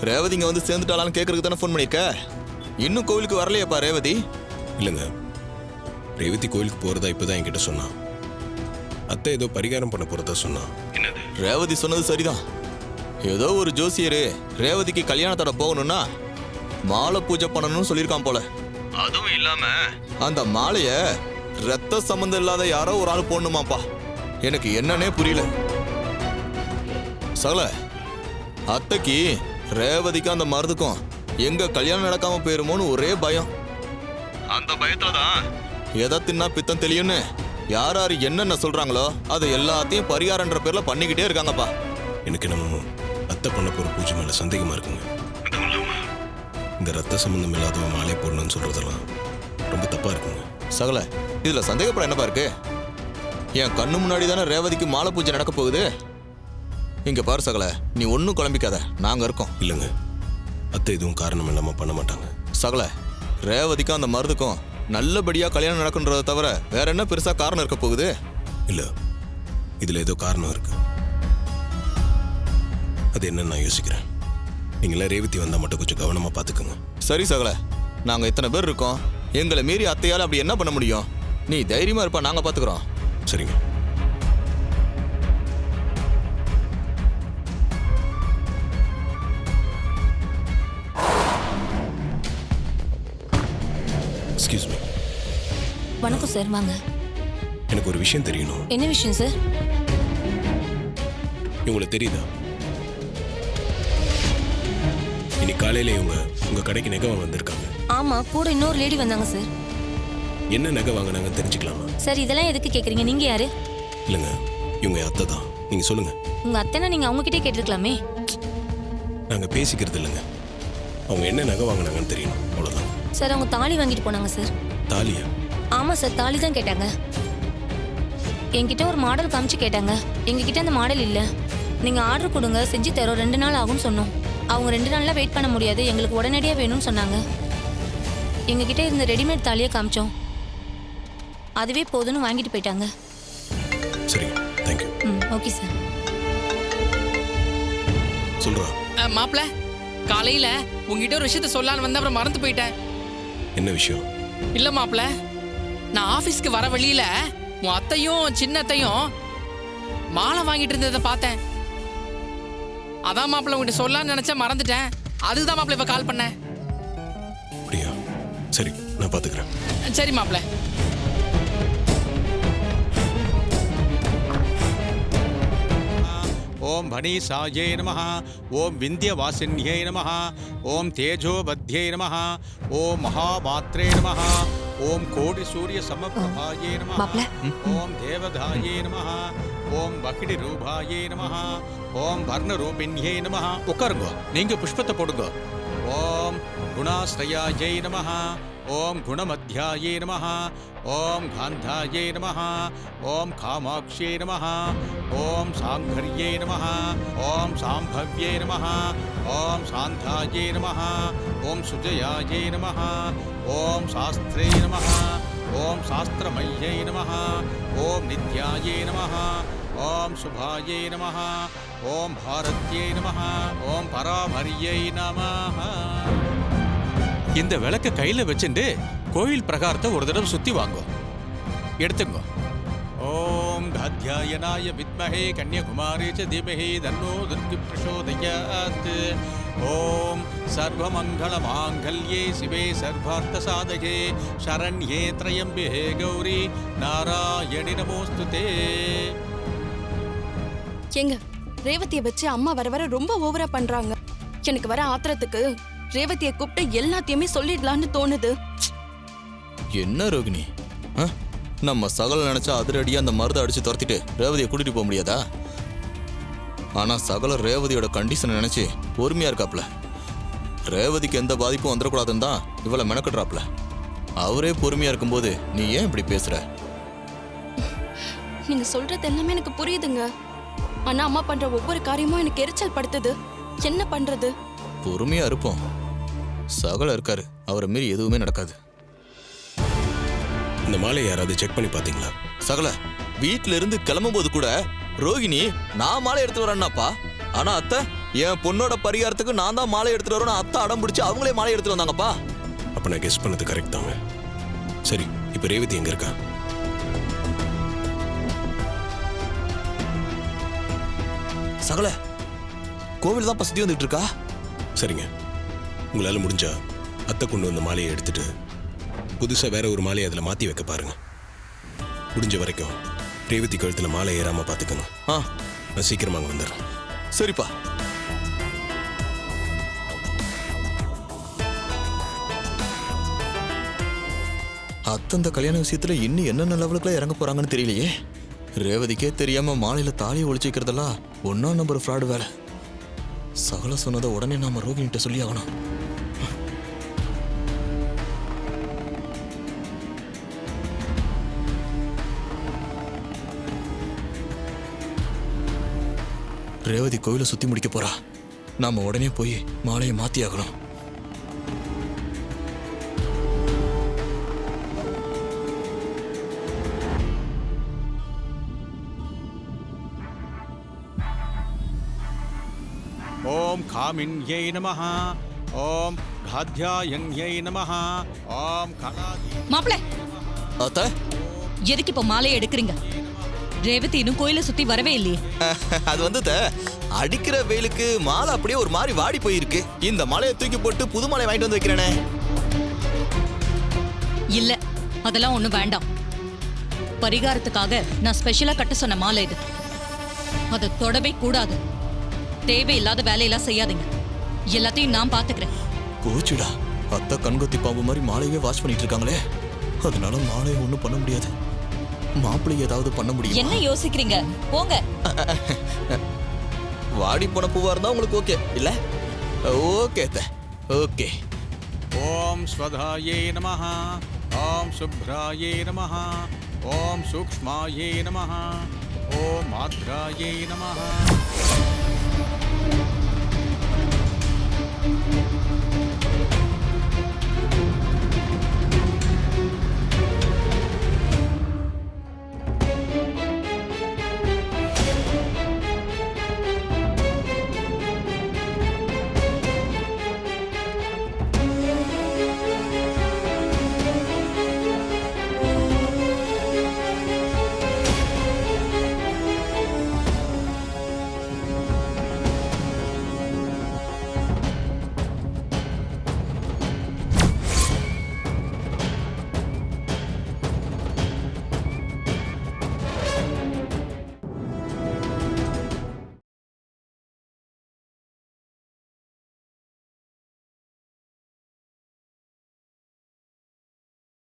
ரேவதி இங்க வந்து சேர்ந்துட்டாளான்னு கேட்கறதுக்கு தானே ஃபோன் பண்ணிருக்க? இன்னும் கோவிலுக்கு வரலையாப்பா ரேவதி? இல்லைங்க, ரேவதி கோயிலுக்கு போறதா இப்பதான் என்கிட்ட சொன்னான். அத்தை ஏதோ பரிகாரம் பண்ண போறதா சொன்னான். என்னது? ரேவதி சொன்னது சரிதான். ஏதோ ஒரு ஜோசியரு ரேவதிக்கு கல்யாணத்தோட போகணும்னா மாலை பூஜை பண்ணணும்னு சொல்லியிருக்கான் போல. அதுவும் இல்லாம அந்த மாலைய ரத்த சம்பந்தம் இல்லாத யாரோ ஒரு ஆள் போடணுமாப்பா. எனக்கு என்னன்னே புரியல. சகல, அத்தைக்கு ரேவதிக்கும் அந்த மருதுக்கும் எங்க கல்யாணம் நடக்காம போயிருமோன்னு ஒரே பயம். அந்த பயத்துலதான் எதை தின்னா பித்தம் தெரியும்னு யார் யார் என்னென்ன சொல்றாங்களோ அதை எல்லாத்தையும் பரிகாரன்ற பேர்ல பண்ணிக்கிட்டே இருக்காங்கப்பா. எனக்கு நம்ம அத்தை பண்ண போற பூஜை மேல சந்தேகமா இருக்குங்க. இந்த ரத்த சம்பந்தம் இல்லாதவ மாலை போடணும்னு சொல்றதெல்லாம் ரொம்ப தப்பா இருக்குங்க. சகல, இதுல சந்தேகப்பட என்னப்பா இருக்கு? என் கண்ணு முன்னாடி தானே ரேவதிக்கு மாலை பூஜை நடக்க போகுது. இங்க பாரு சகல, நீ ஒன்னும் குழம்பிக்காத, நாங்க இருக்கோம். இல்லைங்க, அத்தை எதுவும் காரணம் இல்லாம பண்ண மாட்டாங்க. சகல, ரேவதிக்கும் அந்த மருதுக்கும் நல்லபடியா கல்யாணம் நடக்குன்றதை தவிர வேற என்ன பெருசா காரணம் இருக்க போகுது? இல்ல, இதுல ஏதோ காரணம் இருக்கு. அது என்னன்னு நான் யோசிக்கிறேன். நீங்களா ரேவதி வந்தா மட்டும் கொஞ்சம் கவனமா பாத்துக்கோங்க. சரி சகல, நாங்க இத்தனை பேர் இருக்கோம். எங்களை மீறி அத்தையால அப்படி என்ன பண்ண முடியும்? நீ தைரியமா இருப்பா, நாங்க பாத்துக்கிறோம். சரிங்க. Excuse me. வணக்கம் சார், வாங்க. எனக்கு ஒரு விஷயம் தெரியணும். என்ன விஷயம் சார்? உங்களுக்கு தெரியுதா, இன்னைக்கு காலையில இவங்க உங்க கடைக்கு நகை வாங்க வந்திருக்காங்க. ஆமா, கூட இன்னொரு லேடி வந்தாங்க சார். என்ன நகை வாங்கினாங்கன்னு தெரிஞ்சுக்கலாமா? சார், இதெல்லாம் எதுக்கு கேக்குறீங்க? நீங்க யாரு? இல்லைங்க, இவங்க அத்தை தான். நீங்க சொல்லுங்க. உங்க அத்தைனா நீங்க அவங்க கிட்டே கேட்டிருக்கலாமே. நாங்க பேசிக்கிறது இல்லைங்க, அவங்க என்ன நகை வாங்கினாங்கன்னு தெரியணும், அவ்வளவுதான். சார், அவங்க தாலி வாங்கிட்டு போனாங்க சார். தாலியா? ஆமா சார், தாலி தான் கேட்டாங்க. என்கிட்ட ஒரு மாடல் காமிச்சு கேட்டாங்க. எங்ககிட்ட அந்த மாடல் இல்ல. நீங்க ஆர்டர் கொடுங்க, செஞ்சு தரோம், 2 நாள் ஆகும்னு சொன்னோம். அவங்க 2 நாள்ல வெயிட் பண்ண முடியாது, எங்களுக்கு உடனடியா வேணும்னு சொன்னாங்க. எங்ககிட்ட இருந்த ரெடிமேட் தாலியை காமிச்சோம், அதுவே போதும்னு வாங்கிட்டு போயிட்டாங்க. சரி, தேங்க்யூ. Okay sir. சொல்றா. மாப்பிள்ள, காலையில உங்ககிட்ட ஒரு விஷயத்த சொல்லலான்னு வந்த, அப்புறம் மறந்து போயிட்டேன். என்ன விஷயம்? இல்ல மாப்பிள்ள, நான் ஆபீஸ்க்கு வர வழியில உன் அத்தையும் சின்ன அத்தையும் மாலை வாங்கிட்டு இருந்ததை பார்த்தேன். அதான் மாப்பிள்ள உங்ககிட்ட சொல்லலான்னு நினைச்சேன், மறந்துட்டேன். அதுதான் மாப்பிள்ள இப்ப கால் பண்ணேன். அப்படியா? சரி, நான் பாத்துக்கிறேன். சரி மாப்பிள்ள. ஓம் பனீசாயை நமः. ஓம் விந்தியவாசின்யை நமः. ஓம் தேஜோபத்யை நமः. ஓம் மகாமாத்ரே நமः. ஓம் கோடி சூரிய சமபிரபாயை நமः. ஓம் தேவதாயை நமः. ஓம் வகிடி ரூபாயை நமः. ஓம் வர்ணரூபிண்யை நமः. உட்காருங்க, நீங்க புஷ்பத்தை போடுங்க. ஓம் குணாஸ்ரயாயை நமः. ஓம் குணமத்யாயை நமः. ஓம் காந்தாயை நமः. ஓம் காமாக்ஷியை நமः. ஓம் சாங்கர்யை நமः. ஓம் சாம்பவ்யை நமः. ஓம் சாந்தாயை நமः. ஓம் சுஜயாயை நமः. ஓம் சாஸ்திரே நமः. ஓம் சாஸ்திரமய்யை நமः. ஓம் நித்யாயை நமः. ஓம் சுபாயை நமः. ஓம் பாரத்யை நமः. ஓம் பராமரியை நமः. இந்த விளக்க கையில வச்சுட்டு கோயில் பிரகாரத்தை ஒரு தடவை சுத்தி வாங்க. எடுத்துங்க. ஓம் தாத்யாயனாய வித்மஹே கன்யகுமாரி ச தீமஹி தன்னோ துர்கி பிரசோதயாத். ஓம் சர்வமங்கள மாங்கல்யே சிவே சர்வார்த்த சாதகே சரண்யே த்ரயம்பிஹே கௌரி நாராயணி நமோஸ்துதே. ஏங்க, ரேவதியை வச்சு அம்மா வர வர ரொம்ப ஓவரா பண்றாங்க. எனக்கு வர ஆத்திரத்துக்கு ரேவதியை கூப்பிட்டு எல்லாத்தையுமே சொல்லிடலான்னு தோணுது. என்ன ரோகிணி, நம்ம சகல நினைச்சா அதிரடியா அந்த மருதை அடிச்சு துரத்திட்டு ரேவதியை கூட்டிட்டு போக முடியாதா? ஆனா சகல ரேவதியோட கண்டிஷனை நினைச்சு பொறுமையா இருக்காப்ல. ரேவதிக்கு எந்த பாதிப்பும் வந்துடக்கூடாதுன்னு தான் இவ்வளவு மெனக்கட்டுறாப்ல. அவரே பொறுமையா இருக்கும்போது நீ ஏன் இப்படி பேசுற? நீங்க சொல்றது எல்லாமே எனக்கு புரியுதுங்க. ஆனா அம்மா பண்ற ஒவ்வொரு காரியமும் எனக்கு எரிச்சல் படுத்துது. என்ன பண்றது? பொறுமையா இருப்போம். சகல இருக்காரு, அவரை மீறி எதுவுமே நடக்காது. இந்த மாலையை யாராவது செக் பண்ணி பாத்தீங்களா? சகல, வீட்டுல இருந்து கிளம்பும் போது கூட ரோகிணி நான் மாலை எடுத்து வரேன்னாப்பா. ஆனா அத்தை என் பொண்ணோட பரிகாரத்துக்கு நான் தான் மாலை எடுத்துட்டு வரணும் அத்தை அடம் பிடிச்சு அவங்களே மாலை எடுத்துட்டு வந்தாங்கப்பா. அப்போ நான் கெஸ் பண்ணது கரெக்ட் தாங்க. சரி, இப்போ ரேவதி எங்கே இருக்கா? சகல கோவில் தான் சுத்தி வந்துட்டு இருக்கா. சரிங்க, உங்களால் முடிஞ்சா அத்தை கொண்டு வந்த மாலையை எடுத்துட்டு புதுசாக வேற ஒரு மாலையை அதில் மாற்றி வைக்க பாருங்க. முடிஞ்ச வரைக்கும் ரேவதி கழுத்தில் மாலை ஏறாமல் பார்த்துக்கணும். நான் சீக்கிரமாக வந்துடுறேன். சரிப்பா. அத்தந்த கல்யாண விஷயத்துல இன்னும் என்னென்ன லெவலுக்குலாம் இறங்க போறாங்கன்னு தெரியலையே. ரேவதிக்கே தெரியாம மாலையில தாலியை ஒழிச்சு வைக்கிறதெல்லாம் 1ஆம் நம்பர் ஃப்ராடு வேலை. சகல சொன்னதை உடனே நாம ரோகிணிட்ட சொல்லி ஆகணும். ரேவதி கோவிலை சுத்தி முடிக்க போறா. நாம உடனே போய் மாலையை மாத்தி ஆகணும். ஓம் காமின்யை நமஹ, ஓம் ராத்யாயன்யை நமஹ, ஓம் கலாதி. மாப்பிள, அத்த எதுக்கு இப்ப மாலையை எடுக்கிறீங்க? ரேவதி இன்னும் கோயிலை சுத்தி வரவே இல்லையே. அது வந்து அடிக்கிற வெயிலுக்கு மாலை அப்படியே ஒரு மாதிரி வாடி போயிருக்கு. இந்த மாலையை தூக்கி போட்டு புது மாலை வாங்கிட்டு வந்து வைக்கிறேனே. இல்ல, அதெல்லாம் ஒண்ணும் வேண்டாம். பரிகாரத்துக்காக நான் ஸ்பெஷலா கட்ட சொன்ன மாலை இது. அதை தொடவே கூடாது. தேவையில்லாத வேலையெல்லாம் செய்யாதீங்க. எல்லாத்தையும் நான் பாத்துக்கிறேன். போச்சுடா, அத்தை கண்கொத்தி பாம்பு மாதிரி மாலையவே வாஷ் பண்ணிட்டு இருக்காங்களே. அதனால மாலையை ஒண்ணும் பண்ண முடியாது. மாப்பிள்ளை ஏதாவது பண்ண முடியும்? என்ன யோசிக்கிறீங்க? போங்க. வாடி போன பூவா இருந்தா உங்களுக்கு ஓகே இல்ல? Okay okay. ஓம் ஸ்வதாயே நமஹ, ஓம் சுப்ராயே நமஹ, ஓம் சூக்ஷ்மாயே நமஹ, ஓம் ஆத்ராயே நமஹ.